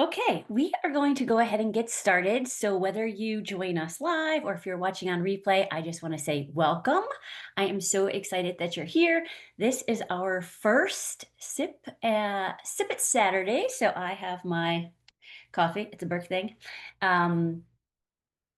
Okay, we are going to go ahead and get started. So, whether you join us live or if you're watching on replay, I just want to say welcome. I am so excited that you're here. This is our first sip it Saturday. So, I have my coffee. It's a birthday. Um,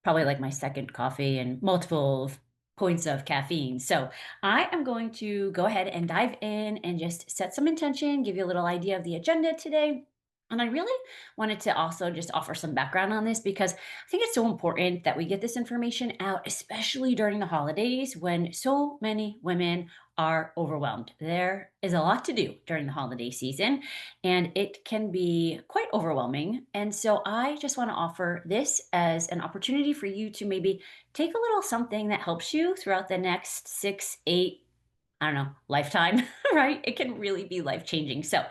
Probably like my second coffee and multiple points of caffeine. So I am going to go ahead and dive in and just set some intention, give you a little idea of the agenda today. And I really wanted to also just offer some background on this because I think it's so important that we get this information out, especially during the holidays when so many women are overwhelmed. There is a lot to do during the holiday season and it can be quite overwhelming. And so I just want to offer this as an opportunity for you to maybe take a little something that helps you throughout the next 6, 8, I don't know, lifetime, right? It can really be life changing. So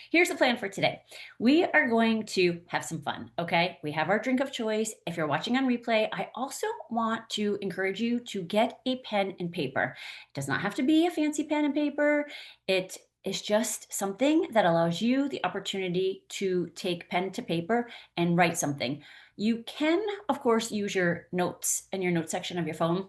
here's the plan for today. We are going to have some fun, okay? We have our drink of choice. If you're watching on replay, I also want to encourage you to get a pen and paper. It does not have to be a fancy pen and paper. It is just something that allows you the opportunity to take pen to paper and write something. You can, of course, use your notes in your notes section of your phone,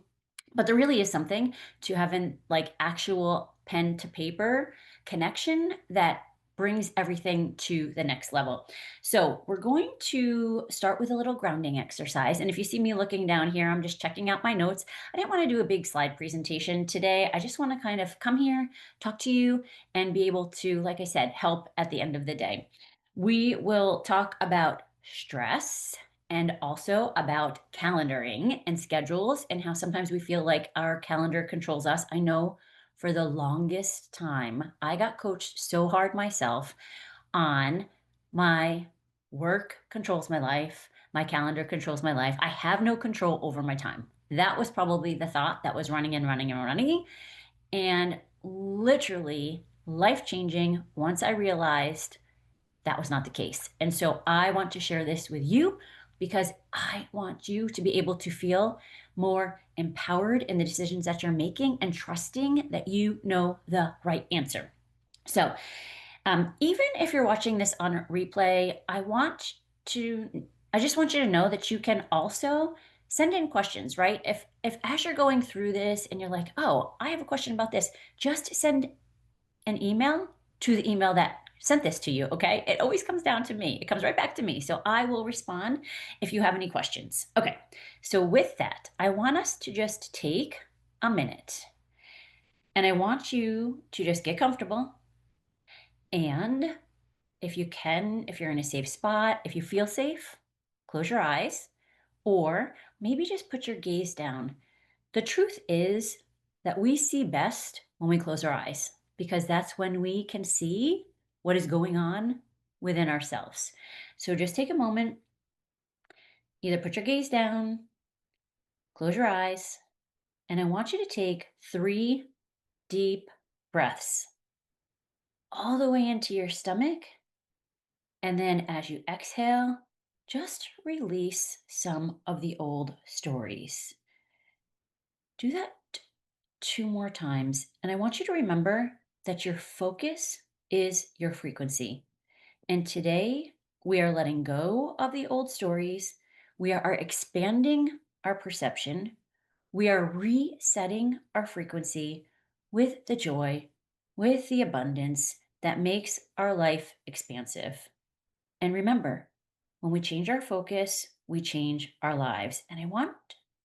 but there really is something to having like actual pen to paper connection that brings everything to the next level. So, we're going to start with a little grounding exercise. And if you see me looking down here, I'm just checking out my notes. I didn't want to do a big slide presentation today. I just want to kind of come here, talk to you, and be able to, like I said, help at the end of the day. We will talk about stress and also about calendaring and schedules and how sometimes we feel like our calendar controls us. I know for the longest time, I got coached so hard myself on my work controls my life, my calendar controls my life. I have no control over my time. That was probably the thought that was running and running and running. And literally life changing once I realized that was not the case. And so I want to share this with you because I want you to be able to feel more empowered in the decisions that you're making and trusting that you know the right answer. So, even if you're watching this on replay, I just want you to know that you can also send in questions, right? If as you're going through this and you're like, oh, I have a question about this, just send an email to the email that sent this to you, okay? It always comes down to me. It comes right back to me. So I will respond if you have any questions. Okay. So with that, I want us to just take a minute and I want you to just get comfortable. And if you can, if you're in a safe spot, if you feel safe, close your eyes or maybe just put your gaze down. The truth is that we see best when we close our eyes because that's when we can see what is going on within ourselves. So just take a moment, either put your gaze down, close your eyes, and I want you to take 3 deep breaths all the way into your stomach. And then as you exhale, just release some of the old stories. Do that 2 more times. And I want you to remember that your focus is your frequency. And today we are letting go of the old stories. We are expanding our perception. We are resetting our frequency with the joy, with the abundance that makes our life expansive. And remember, when we change our focus, we change our lives. And I want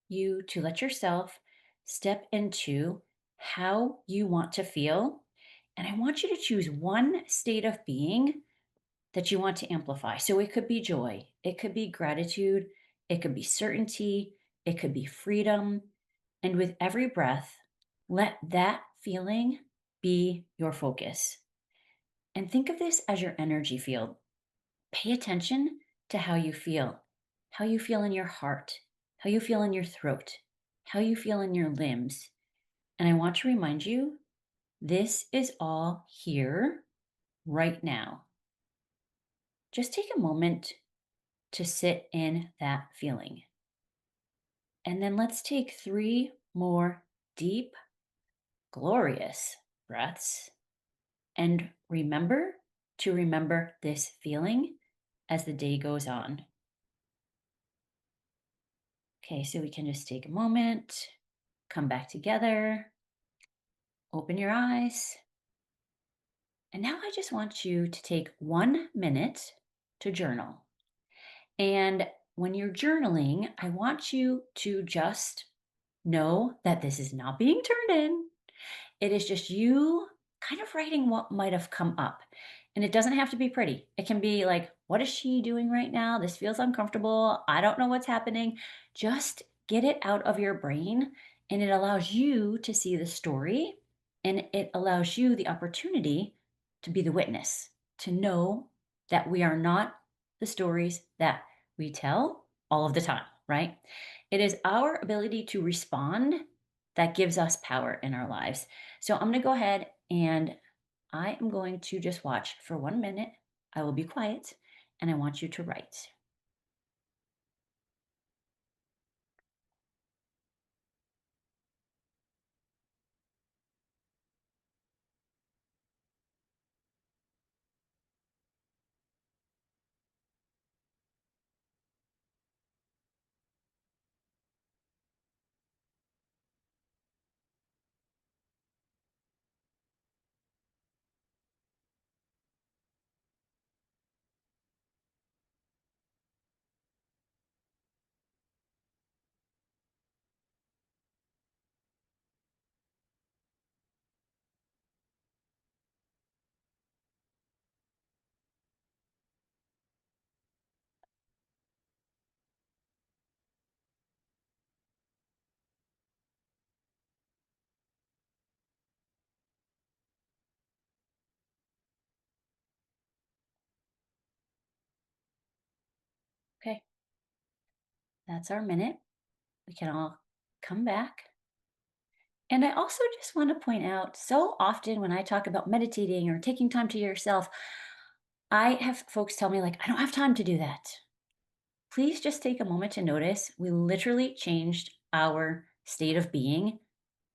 you to let yourself step into how you want to feel. And I want you to choose one state of being that you want to amplify. So it could be joy, it could be gratitude, it could be certainty, it could be freedom. And with every breath, let that feeling be your focus. And think of this as your energy field. Pay attention to how you feel in your heart, how you feel in your throat, how you feel in your limbs. And I want to remind you this is all here right now. Just take a moment to sit in that feeling. And then let's take 3 more deep, glorious breaths and remember to remember this feeling as the day goes on. Okay, so we can just take a moment, come back together, open your eyes. And now I just want you to take 1 minute to journal. And when you're journaling, I want you to just know that this is not being turned in. It is just you kind of writing what might have come up. And it doesn't have to be pretty. It can be like, what is she doing right now? This feels uncomfortable. I don't know what's happening. Just get it out of your brain. And it allows you to see the story. And it allows you the opportunity to be the witness, to know that we are not the stories that we tell all of the time, right? It is our ability to respond that gives us power in our lives. So I'm going to go ahead and I am going to just watch for 1 minute. I will be quiet and I want you to write. Okay, that's our minute. We can all come back. And I also just want to point out so often when I talk about meditating or taking time to yourself, I have folks tell me, like, I don't have time to do that. Please just take a moment to notice we literally changed our state of being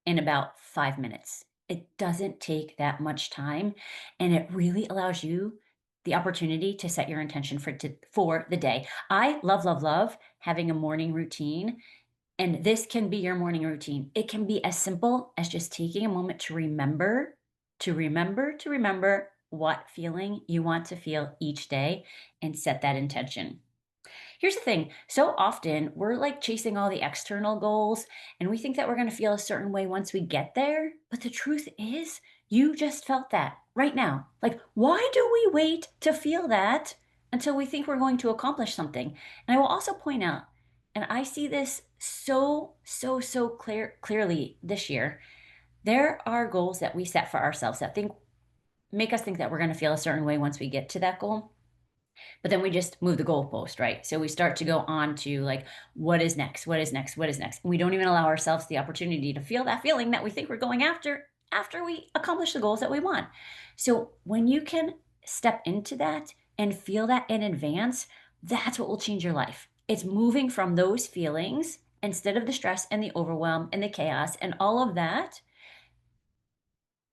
in about 5 minutes. It doesn't take that much time, and it really allows you the opportunity to set your intention for the day. I love, love, love having a morning routine, and this can be your morning routine. It can be as simple as just taking a moment to remember, to remember what feeling you want to feel each day and set that intention. Here's the thing, so often we're like chasing all the external goals and we think that we're going to feel a certain way once we get there. But the truth is, you just felt that right now. Like, why do we wait to feel that until we think we're going to accomplish something? And I will also point out, and I see this so clearly this year, there are goals that we set for ourselves that think make us think that we're going to feel a certain way once we get to that goal. But then we just move the goalpost, right? So we start to go on to like, what is next? What is next? What is next? And we don't even allow ourselves the opportunity to feel that feeling that we think we're going after we accomplish the goals that we want. So when you can step into that and feel that in advance, that's what will change your life. It's moving from those feelings instead of the stress and the overwhelm and the chaos and all of that.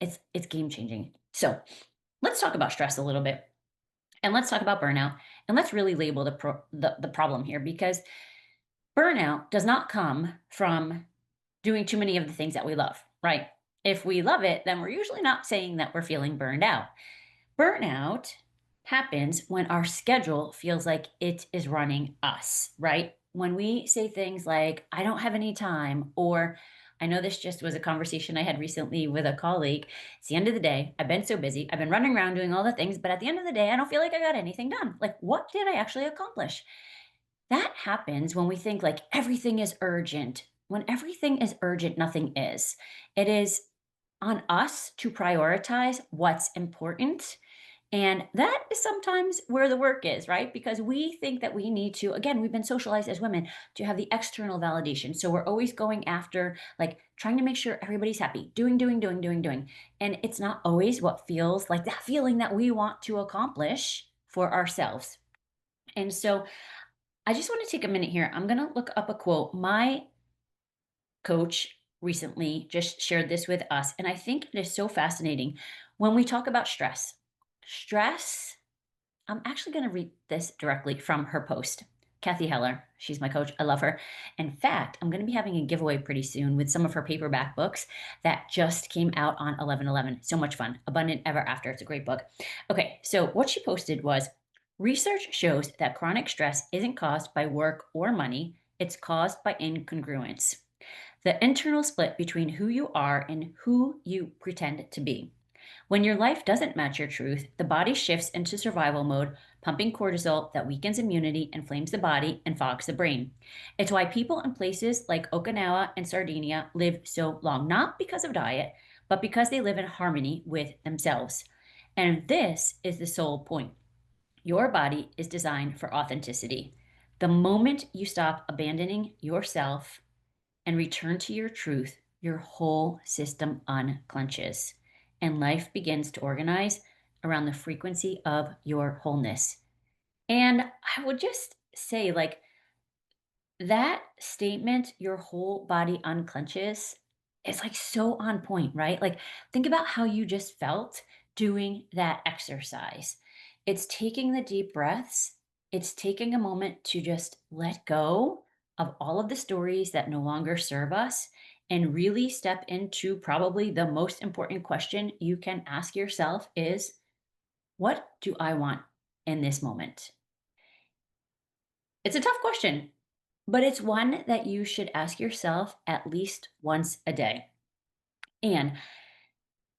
It's game changing. So let's talk about stress a little bit. And let's talk about burnout, and let's really label the problem here, because burnout does not come from doing too many of the things that we love, right? If we love it, then we're usually not saying that we're feeling burned out. Burnout happens when our schedule feels like it is running us, right? When we say things like, I don't have any time, or I know this just was a conversation I had recently with a colleague. It's the end of the day. I've been so busy. I've been running around doing all the things, but at the end of the day, I don't feel like I got anything done. Like, what did I actually accomplish? That happens when we think like everything is urgent. When everything is urgent, nothing is. It is on us to prioritize what's important, and that is sometimes where the work is, right? Because we think that we need to, again, we've been socialized as women to have the external validation. So we're always going after, like, trying to make sure everybody's happy, doing. And it's not always what feels like that feeling that we want to accomplish for ourselves. And so I just want to take a minute here. I'm going to look up a quote. My coach recently just shared this with us, and I think it is so fascinating when we talk about stress. Stress I'm actually going to read this directly from her post. Kathy Heller, she's my coach. I love her. In fact, I'm going to be having a giveaway pretty soon with some of her paperback books that just came out on 11/11. So much fun. Abundant Ever After. It's a great book. Okay, so what she posted was research shows that chronic stress isn't caused by work or money, it's caused by incongruence. The internal split between who you are and who you pretend to be. When your life doesn't match your truth, the body shifts into survival mode, pumping cortisol that weakens immunity, inflames the body, and fogs the brain. It's why people in places like Okinawa and Sardinia live so long, not because of diet, but because they live in harmony with themselves. And this is the sole point. Your body is designed for authenticity. The moment you stop abandoning yourself and return to your truth, your whole system unclenches and life begins to organize around the frequency of your wholeness. And I would just say, like, that statement, your whole body unclenches, is like so on point, right? Like, think about how you just felt doing that exercise. It's taking the deep breaths, it's taking a moment to just let go of all of the stories that no longer serve us and really step into probably the most important question you can ask yourself is what do I want in this moment? It's a tough question, but it's one that you should ask yourself at least once a day. And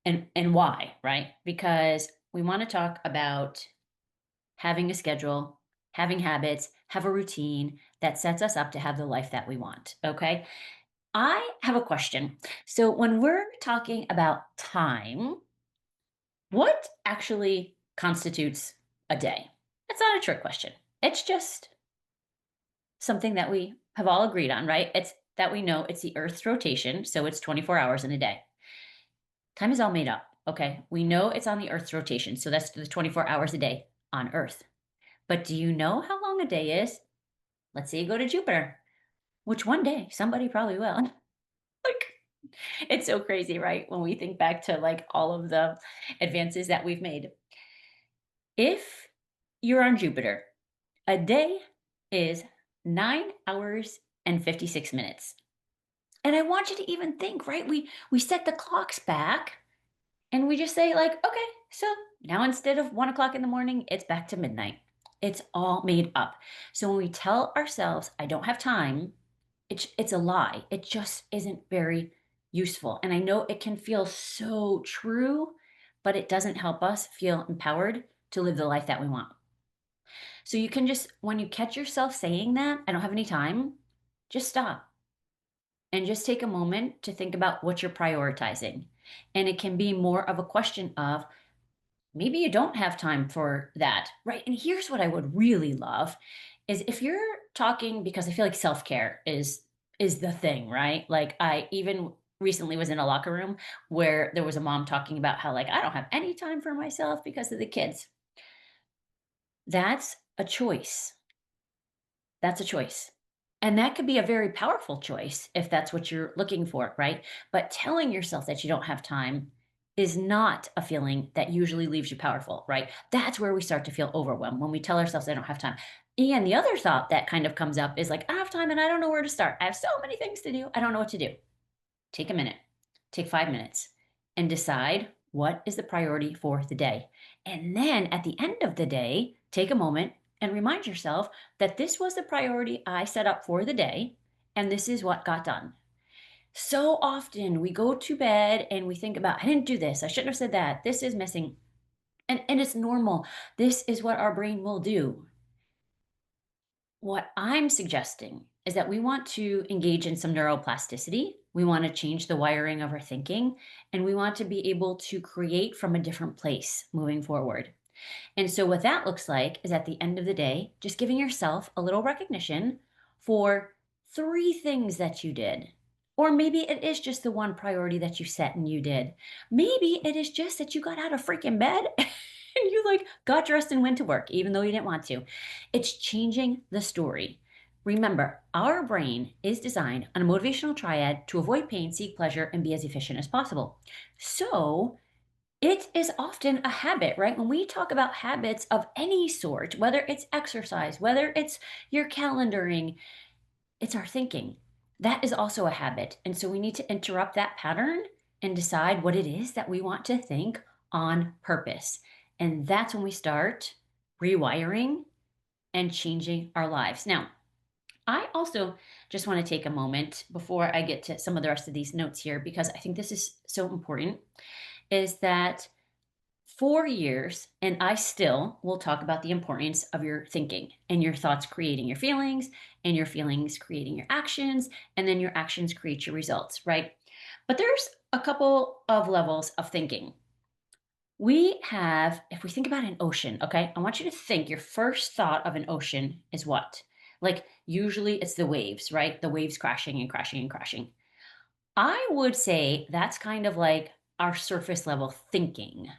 and why, right? Because we want to talk about having a schedule, having habits, have a routine that sets us up to have the life that we want, okay? I have a question. So when we're talking about time, what actually constitutes a day? It's not a trick question. It's just something that we have all agreed on, right? It's that we know it's the Earth's rotation, so it's 24 hours in a day. Time is all made up, okay? We know it's on the Earth's rotation, so that's the 24 hours a day on Earth. But do you know how long a day is? Let's say you go to Jupiter, which one day somebody probably will. Like, it's so crazy, right? When we think back to like all of the advances that we've made. If you're on Jupiter, a day is 9 hours and 56 minutes. And I want you to even think, right? We set the clocks back and we just say, like, okay, so now instead of 1 o'clock in the morning, it's back to midnight. It's all made up. So when we tell ourselves, I don't have time, it's a lie. It just isn't very useful. And I know it can feel so true, but it doesn't help us feel empowered to live the life that we want. So you can just, when you catch yourself saying that, I don't have any time, just stop and just take a moment to think about what you're prioritizing. And it can be more of a question of maybe you don't have time for that, right? And here's what I would really love is if you're talking, because I feel like self-care is the thing, right? Like I even recently was in a locker room where there was a mom talking about how like I don't have any time for myself because of the kids. That's a choice. That's a choice. And that could be a very powerful choice if that's what you're looking for, right? But telling yourself that you don't have time is not a feeling that usually leaves you powerful, right? That's where we start to feel overwhelmed when we tell ourselves I don't have time. And the other thought that kind of comes up is like, I have time and I don't know where to start. I have so many things to do. I don't know what to do. Take a minute, take 5 minutes, and decide what is the priority for the day. And then at the end of the day, take a moment and remind yourself that this was the priority I set up for the day, and this is what got done. So often we go to bed and we think about, I didn't do this, I shouldn't have said that, this is missing. And it's normal. This is what our brain will do. What I'm suggesting is that we want to engage in some neuroplasticity. We want to change the wiring of our thinking, and we want to be able to create from a different place moving forward. And so, what that looks like is at the end of the day, just giving yourself a little recognition for 3 things that you did. Or maybe it is just the one priority that you set and you did. Maybe it is just that you got out of freaking bed and you like got dressed and went to work, even though you didn't want to. It's changing the story. Remember, our brain is designed on a motivational triad to avoid pain, seek pleasure, and be as efficient as possible. So, It is often a habit, right? When we talk about habits of any sort, whether it's exercise, whether it's your calendaring, it's our thinking. That is also a habit. And so we need to interrupt that pattern and decide what it is that we want to think on purpose. And that's when we start rewiring and changing our lives. Now, I also just want to take a moment before I get to some of the rest of these notes here, because I think this is so important, is that 4 years, and I still will talk about the importance of your thinking and your thoughts creating your feelings, and your feelings creating your actions, and then your actions create your results, right? But there's a couple of levels of thinking. We have, if we think about an ocean, okay, I want you to think your first thought of an ocean is what? Like, usually it's the waves, right? The waves crashing and crashing and crashing. I would say that's kind of like our surface level thinking.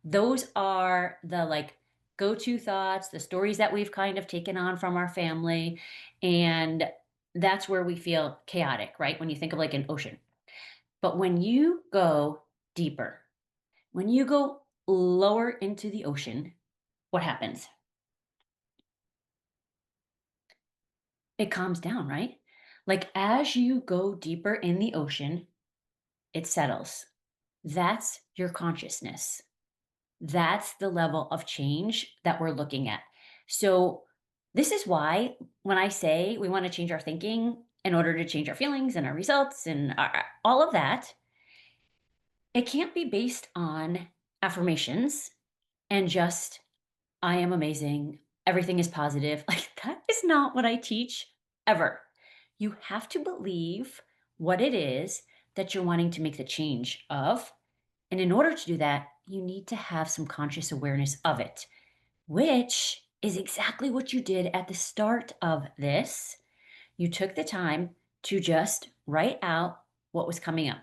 Those are the like go-to thoughts, the stories that we've kind of taken on from our family. And that's where we feel chaotic, right? When you think of like an ocean. But when you go deeper, when you go lower into the ocean, what happens? It calms down, right? Like as you go deeper in the ocean, it settles. That's your consciousness. That's the level of change that we're looking at. So, this is why when I say we want to change our thinking in order to change our feelings and our results and all of that, it can't be based on affirmations and just, I am amazing, everything is positive. Like, that is not what I teach ever. You have to believe what it is that you're wanting to make the change of. And in order to do that, you need to have some conscious awareness of it, which is exactly what you did at the start of this. You took the time to just write out what was coming up.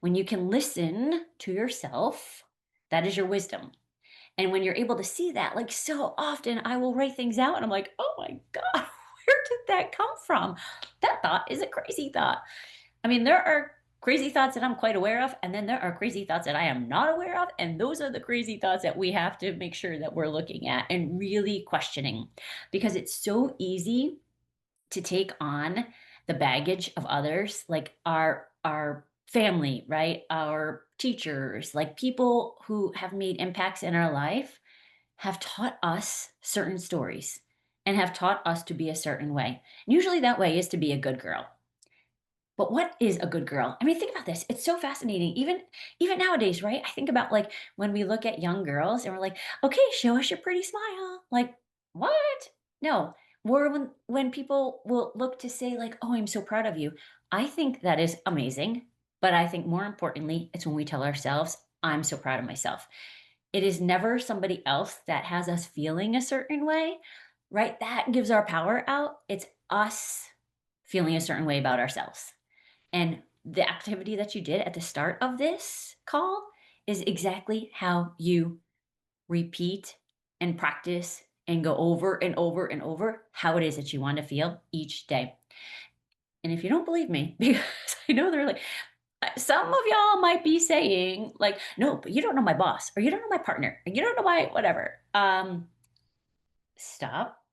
When you can listen to yourself, that is your wisdom. And when you're able to see that, like so often I will write things out and I'm like, oh my God, where did that come from? That thought is a crazy thought. I mean, there are crazy thoughts that I'm quite aware of, and then there are crazy thoughts that I am not aware of. And those are the crazy thoughts that we have to make sure that we're looking at and really questioning because it's so easy to take on the baggage of others, like our family, right? Our teachers, like people who have made impacts in our life have taught us certain stories and have taught us to be a certain way. And usually that way is to be a good girl, but what is a good girl? I mean, think about this. It's so fascinating. Even nowadays, right? I think about like when we look at young girls and we're like, "Okay, show us your pretty smile." Like, what? No. Or when people will look to say like, "Oh, I'm so proud of you." I think that is amazing, but I think more importantly, it's when we tell ourselves, "I'm so proud of myself." It is never somebody else that has us feeling a certain way, right? That gives our power out. It's us feeling a certain way about ourselves. And the activity that you did at the start of this call is exactly how you repeat and practice and go over and over and over how it is that you want to feel each day. And if you don't believe me, because I know they're like, some of y'all might be saying, like, no, but you don't know my boss, or you don't know my partner, or you don't know my whatever. Stop.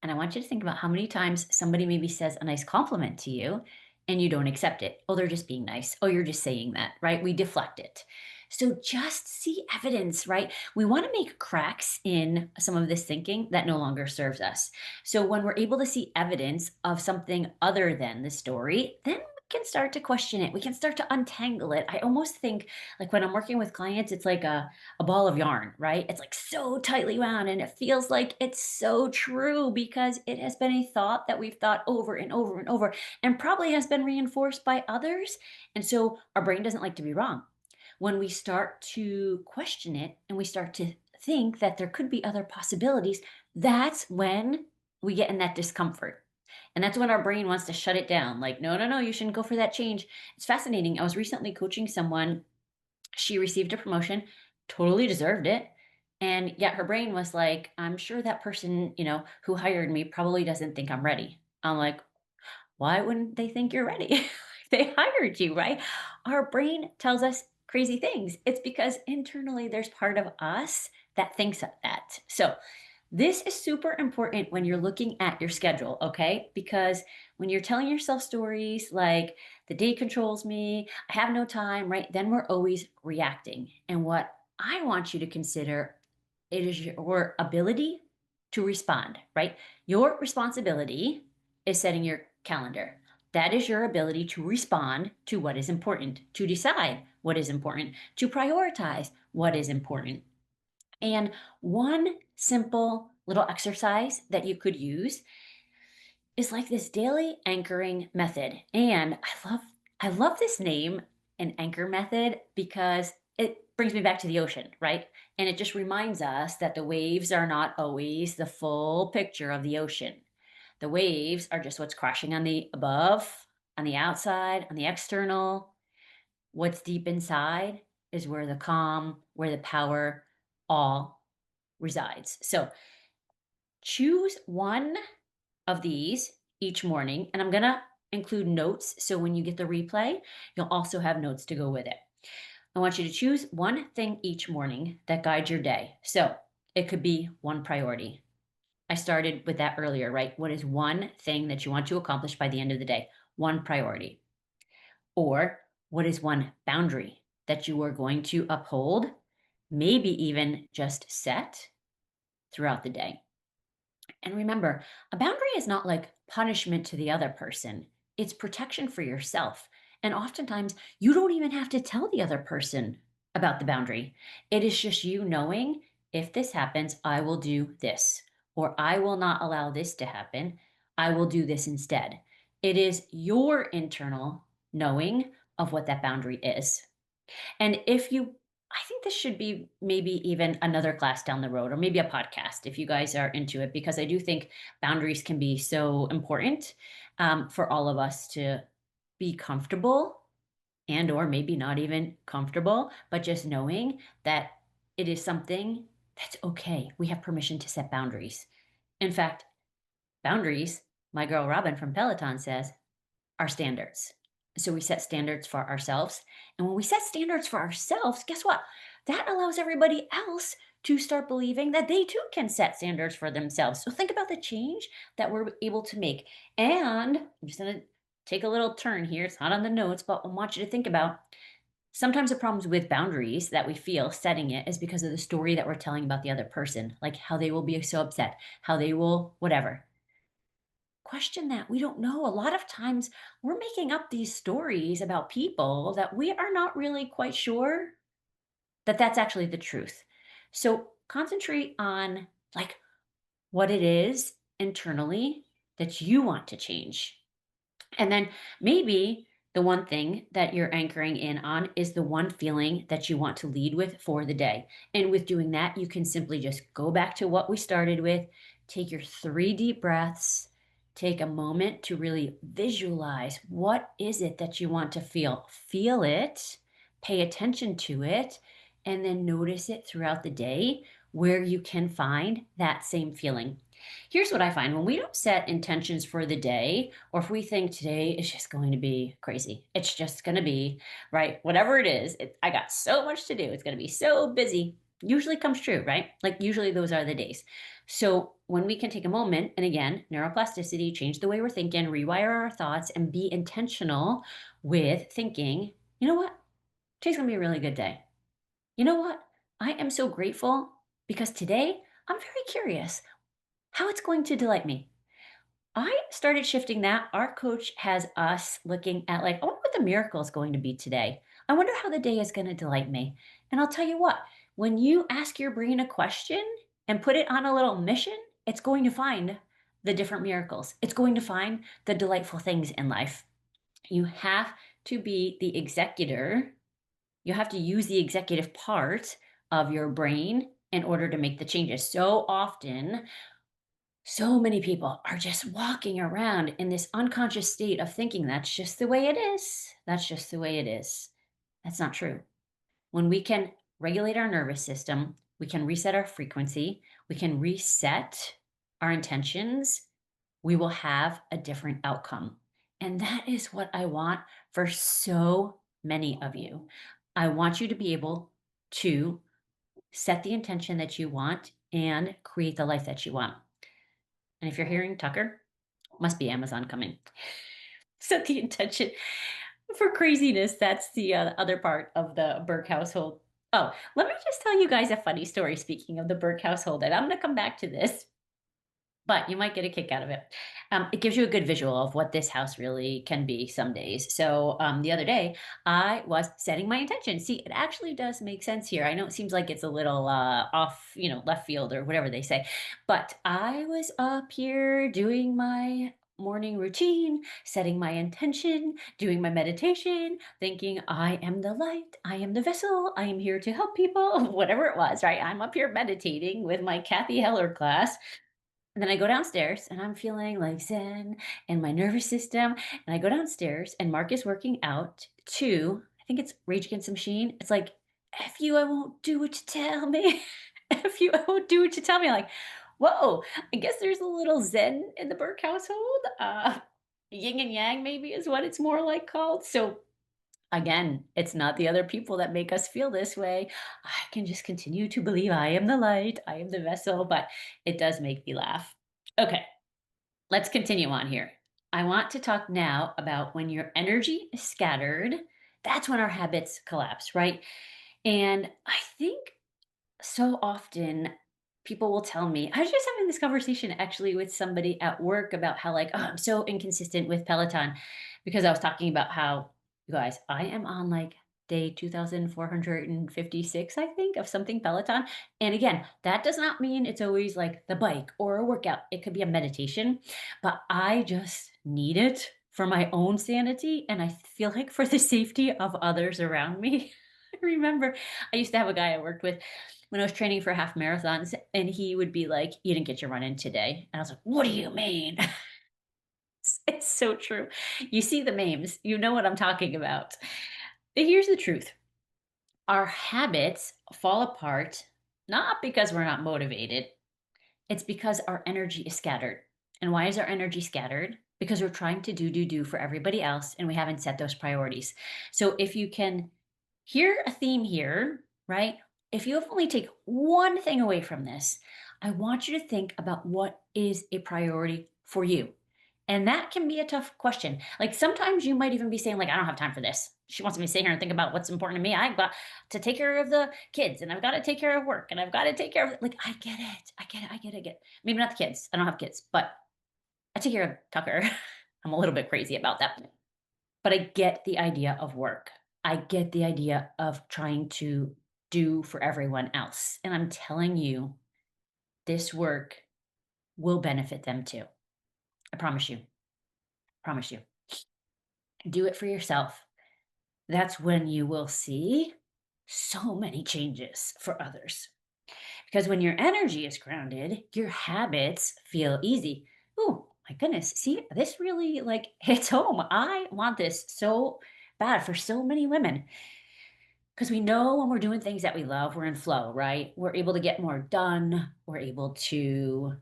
And I want you to think about how many times somebody maybe says a nice compliment to you and you don't accept it. Oh, they're just being nice. Oh, you're just saying that, right? We deflect it. So just see evidence, right? We want to make cracks in some of this thinking that no longer serves us. So when we're able to see evidence of something other than the story, then we can start to question it. We can start to untangle it. I almost think like when I'm working with clients, it's like a ball of yarn, right? It's like so tightly wound and it feels like it's so true because it has been a thought that we've thought over and over and over and probably has been reinforced by others. And so our brain doesn't like to be wrong. When we start to question it and we start to think that there could be other possibilities, that's when we get in that discomfort. And that's when our brain wants to shut it down. Like, no, no, no, you shouldn't go for that change. It's fascinating. I was recently coaching someone. She received a promotion, totally deserved it. And yet her brain was like, I'm sure that person, who hired me probably doesn't think I'm ready. I'm like, why wouldn't they think you're ready? They hired you, right? Our brain tells us crazy things. It's because internally there's part of us that thinks of that. So this is super important when you're looking at your schedule, okay? Because when you're telling yourself stories like the day controls me, I have no time, right? Then we're always reacting. And what I want you to consider it is your ability to respond, right? Your responsibility is setting your calendar. That is your ability to respond to what is important, to decide what is important, to prioritize what is important. And one simple little exercise that you could use is like this daily anchoring method. And I love this name, an anchor method, because it brings me back to the ocean, right? And it just reminds us that the waves are not always the full picture of the ocean. The waves are just what's crashing on the above, on the outside, on the external. What's deep inside is where the calm, where the power all resides. So choose one of these each morning, and I'm going to include notes. So when you get the replay, you'll also have notes to go with it. I want you to choose one thing each morning that guides your day. So it could be one priority. I started with that earlier, right? What is one thing that you want to accomplish by the end of the day? One priority. Or what is one boundary that you are going to uphold, maybe even just set throughout the day? And remember, a boundary is not like punishment to the other person, it's protection for yourself. And oftentimes, you don't even have to tell the other person about the boundary. It is just you knowing if this happens, I will do this, or I will not allow this to happen. I will do this instead. It is your internal knowing of what that boundary is. And if you, I think this should be maybe even another class down the road, or maybe a podcast if you guys are into it, because I do think boundaries can be so important for all of us to be comfortable and or maybe not even comfortable, but just knowing that it is something that's okay. We have permission to set boundaries. In fact, boundaries, my girl Robin from Peloton says, our standards. So we set standards for ourselves. And when we set standards for ourselves, guess what? That allows everybody else to start believing that they too can set standards for themselves. So think about the change that we're able to make. And I'm just going to take a little turn here. It's not on the notes, but I want you to think about sometimes the problems with boundaries that we feel setting it is because of the story that we're telling about the other person, like how they will be so upset, how they will, whatever. Question that. We don't know. A lot of times we're making up these stories about people that we are not really quite sure that that's actually the truth. So concentrate on like what it is internally that you want to change. And then maybe the one thing that you're anchoring in on is the one feeling that you want to lead with for the day. And with doing that, you can simply just go back to what we started with, take your 3 deep breaths, take a moment to really visualize what is it that you want to feel. Feel it, pay attention to it, and then notice it throughout the day where you can find that same feeling. Here's what I find when we don't set intentions for the day, or if we think today is just going to be crazy, it's just going to be, right? Whatever it is, I got so much to do. It's going to be so busy. Usually comes true, right? Like usually those are the days. So when we can take a moment and again, neuroplasticity, change the way we're thinking, rewire our thoughts, and be intentional with thinking, you know what? Today's going to be a really good day. You know what? I am so grateful because today I'm very curious how it's going to delight me. I started shifting that. Our coach has us looking at, like, I wonder what the miracle is going to be today. I wonder how the day is going to delight me. And I'll tell you what, when you ask your brain a question and put it on a little mission, it's going to find the different miracles. It's going to find the delightful things in life. You have to be the executor. You have to use the executive part of your brain in order to make the changes. So often, so many people are just walking around in this unconscious state of thinking that's just the way it is. That's just the way it is. That's not true. When we can regulate our nervous system, we can reset our frequency, we can reset our intentions, we will have a different outcome. And that is what I want for so many of you. I want you to be able to set the intention that you want and create the life that you want. And if you're hearing Tucker, must be Amazon coming. Set the intention for craziness. That's the other part of the Burke household. Oh, let me just tell you guys a funny story. Speaking of the Burke household, and I'm going to come back to this, but you might get a kick out of it. It gives you a good visual of what this house really can be some days. So the other day, I was setting my intention. See, it actually does make sense here. I know it seems like it's a little off, left field or whatever they say, but I was up here doing my morning routine, setting my intention, doing my meditation, thinking I am the light, I am the vessel, I am here to help people, whatever it was, right? I'm up here meditating with my Kathy Heller class, and then I go downstairs and I'm feeling like zen and my nervous system. And I go downstairs and Mark is working out to, I think it's Rage Against the Machine. It's like, F you, I won't do what you tell me. F you, I won't do what you tell me. Like, whoa, I guess there's a little zen in the Burke household. Yin and yang, maybe, is what it's more like called. So again, it's not the other people that make us feel this way. I can just continue to believe I am the light, I am the vessel, but it does make me laugh. Okay, let's continue on here. I want to talk now about when your energy is scattered. That's when our habits collapse, right? And I think so often people will tell me, I was just having this conversation actually with somebody at work about how, like, oh, I'm so inconsistent with Peloton because I was talking about how, you guys, I am on like day 2456, I think, of something Peloton. And again, that does not mean it's always like the bike or a workout, it could be a meditation, but I just need it for my own sanity. And I feel like for the safety of others around me. I remember I used to have a guy I worked with when I was training for half marathons, and he would be like, "You didn't get your run in today." And I was like, "What do you mean?" It's so true. You see the memes, you know what I'm talking about. But here's the truth. Our habits fall apart not because we're not motivated, it's because our energy is scattered. And why is our energy scattered? Because we're trying to do for everybody else and we haven't set those priorities. So if you can hear a theme here, right? If you only take one thing away from this, I want you to think about what is a priority for you. And that can be a tough question. Like sometimes you might even be saying, like, I don't have time for this. She wants me to sit here and think about what's important to me. I've got to take care of the kids and I've got to take care of work and I've got to take care of like I get it. I get it. Maybe not the kids. I don't have kids, but I take care of Tucker. I'm a little bit crazy about that. But I get the idea of work. I get the idea of trying to do for everyone else. And I'm telling you, this work will benefit them too. I promise you. Promise you. Do it for yourself. That's when you will see so many changes for others. Because when your energy is grounded, your habits feel easy. Oh my goodness. See, this really like hits home. I want this so bad for so many women. Because we know when we're doing things that we love, we're in flow, right? We're able to get more done. We're able to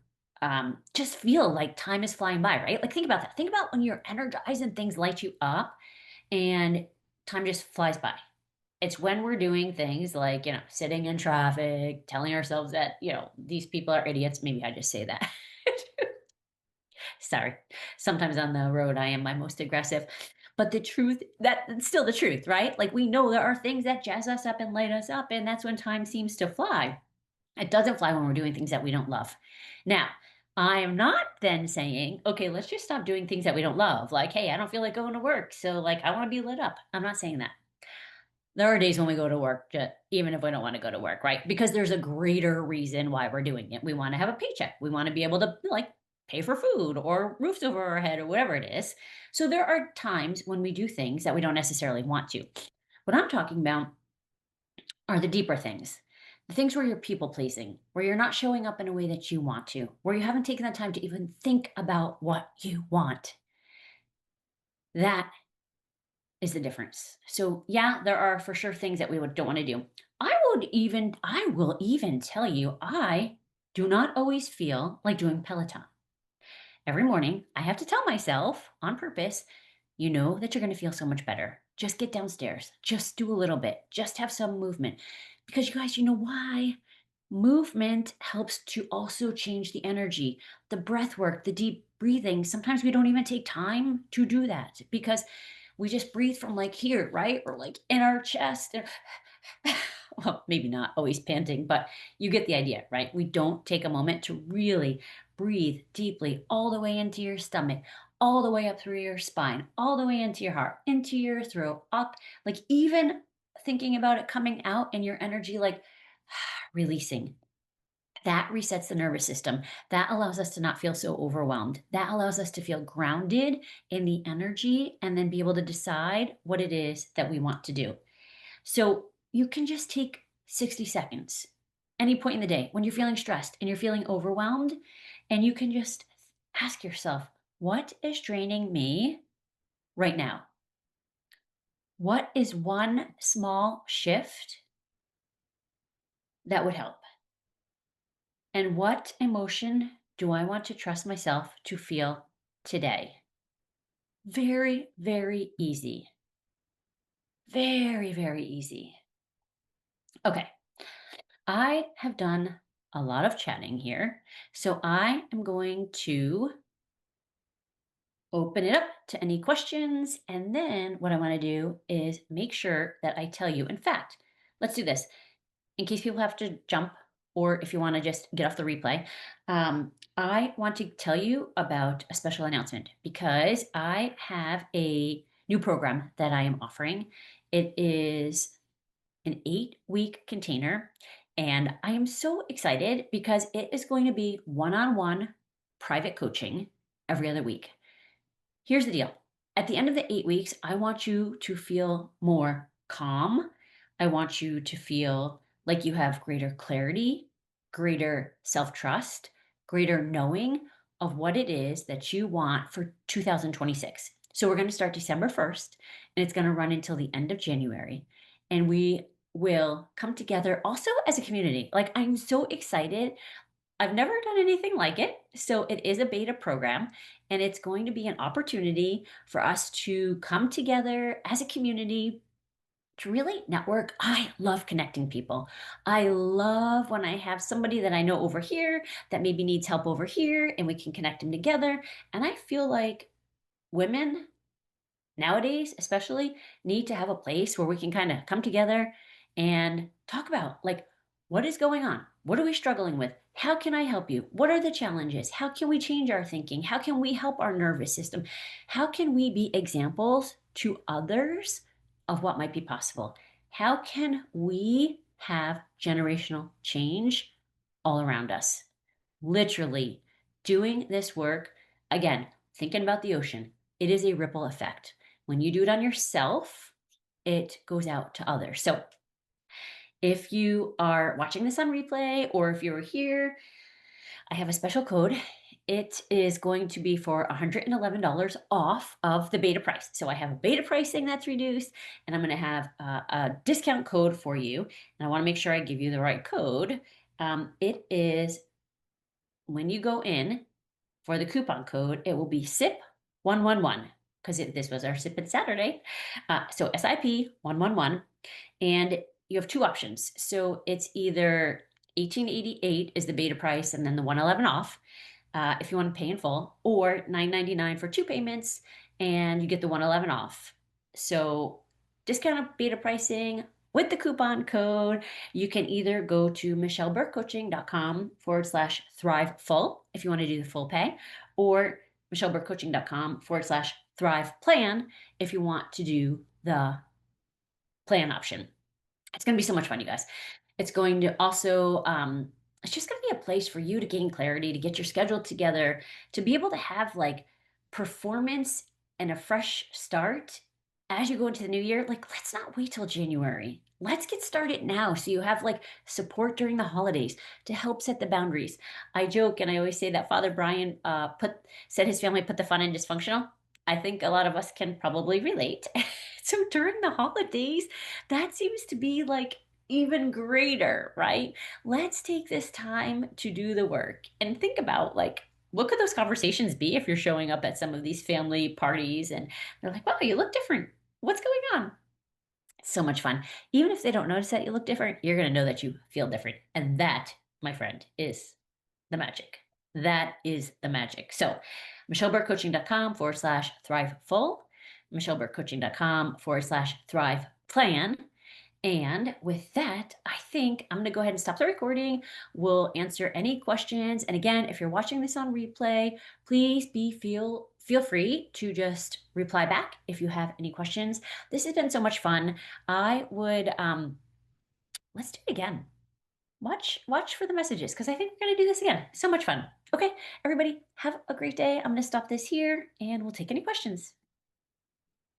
just feel like time is flying by, right? Like, think about that. Think about when you're energized and things light you up and time just flies by. It's when we're doing things like, sitting in traffic, telling ourselves that, these people are idiots. Maybe I just say that. Sorry. Sometimes on the road, I am my most aggressive. But the truth, that's still the truth, right? Like we know there are things that jazz us up and light us up, and that's when time seems to fly. It doesn't fly when we're doing things that we don't love. Now, I am not then saying, okay, let's just stop doing things that we don't love. Like, hey, I don't feel like going to work. So, like, I want to be lit up. I'm not saying that. There are days when we go to work, even if we don't want to go to work, right? Because there's a greater reason why we're doing it. We want to have a paycheck. We want to be able to, like, pay for food or roofs over our head or whatever it is. So there are times when we do things that we don't necessarily want to. What I'm talking about are the deeper things. The things where you're people pleasing, where you're not showing up in a way that you want to, where you haven't taken the time to even think about what you want. That is the difference. So yeah, there are for sure things that we don't want to do. I will even tell you, I do not always feel like doing Peloton. Every morning, I have to tell myself on purpose, you know that you're going to feel so much better Just get downstairs. Just do a little bit. Just have some movement. Because you guys, you know why? Movement helps to also change the energy, the breath work, the deep breathing. Sometimes we don't even take time to do that because we just breathe from like here, right? Or like in our chest. Well, maybe not always panting, but you get the idea, right? We don't take a moment to really breathe deeply all the way into your stomach, all the way up through your spine, all the way into your heart, into your throat, up, like even thinking about it coming out and your energy, like releasing. That resets the nervous system. That allows us to not feel so overwhelmed. That allows us to feel grounded in the energy and then be able to decide what it is that we want to do. So you can just take 60 seconds, any point in the day when you're feeling stressed and you're feeling overwhelmed, and you can just ask yourself, what is draining me right now? What is one small shift that would help? And what emotion do I want to trust myself to feel today? Very, very easy. Very, very easy. Okay. I have done a lot of chatting here. So I am going to open it up to any questions. And then what I want to do is make sure that I tell you. In fact, let's do this in case people have to jump or if you want to just get off the replay. I want to tell you about a special announcement because I have a new program that I am offering. It is an 8-week container. And I am so excited because it is going to be one on one private coaching every other week. Here's the deal, at the end of the 8 weeks, I want you to feel more calm. I want you to feel like you have greater clarity, greater self trust, greater knowing of what it is that you want for 2026. So we're going to start December 1st and it's going to run until the end of January. And we will come together also as a community. Like, I'm so excited. I've never done anything like it. So it is a beta program and it's going to be an opportunity for us to come together as a community to really network. I love connecting people. I love when I have somebody that I know over here that maybe needs help over here and we can connect them together. And I feel like women nowadays especially need to have a place where we can kind of come together and talk about like what is going on, what are we struggling with, how can I help you, what are the challenges, how can we change our thinking, how can we help our nervous system, how can we be examples to others of what might be possible, how can we have generational change all around us. Literally doing this work, again, thinking about the ocean, it is a ripple effect. When you do it on yourself, it goes out to others. So if you are watching this on replay or if you're here, I have a special code. It is going to be for $111 off of the beta price. So I have a beta pricing that's reduced, and I'm going to have a discount code for you. And I want to make sure I give you the right code. It is when you go in for the coupon code, it will be SIP111 because this was our SIP It Saturday. So SIP111. And you have two options. So it's either 1888 is the beta price and then the 111 off if you want to pay in full, or $9.99 for two payments and you get the 111 off. So discounted beta pricing with the coupon code. You can either go to michelleburkecoaching.com/thrive full if you want to do the full pay, or michelleburkecoaching.com/thrive plan if you want to do the plan option. It's going to be so much fun, you guys. It's going to also, it's just going to be a place for you to gain clarity, to get your schedule together, to be able to have like performance and a fresh start as you go into the new year. Like, let's not wait till January. Let's get started now so you have like support during the holidays to help set the boundaries. I joke and I always say that Father Brian said his family put the fun in dysfunctional. I think a lot of us can probably relate. So during the holidays, that seems to be like even greater, right? Let's take this time to do the work and think about like, what could those conversations be if you're showing up at some of these family parties and they're like, wow, you look different. What's going on? So much fun. Even if they don't notice that you look different, you're going to know that you feel different. And that, my friend, is the magic. That is the magic. So, michelleburkecoaching.com/thrive full, michelleburkecoaching.com/thrive plan. And with that, I think I'm going to go ahead and stop the recording. We'll answer any questions. And again, if you're watching this on replay, please feel free to just reply back if you have any questions. This has been so much fun. I would let's do it again. Watch for the messages because I think we're going to do this again. So much fun. Okay, everybody, have a great day. I'm going to stop this here and we'll take any questions.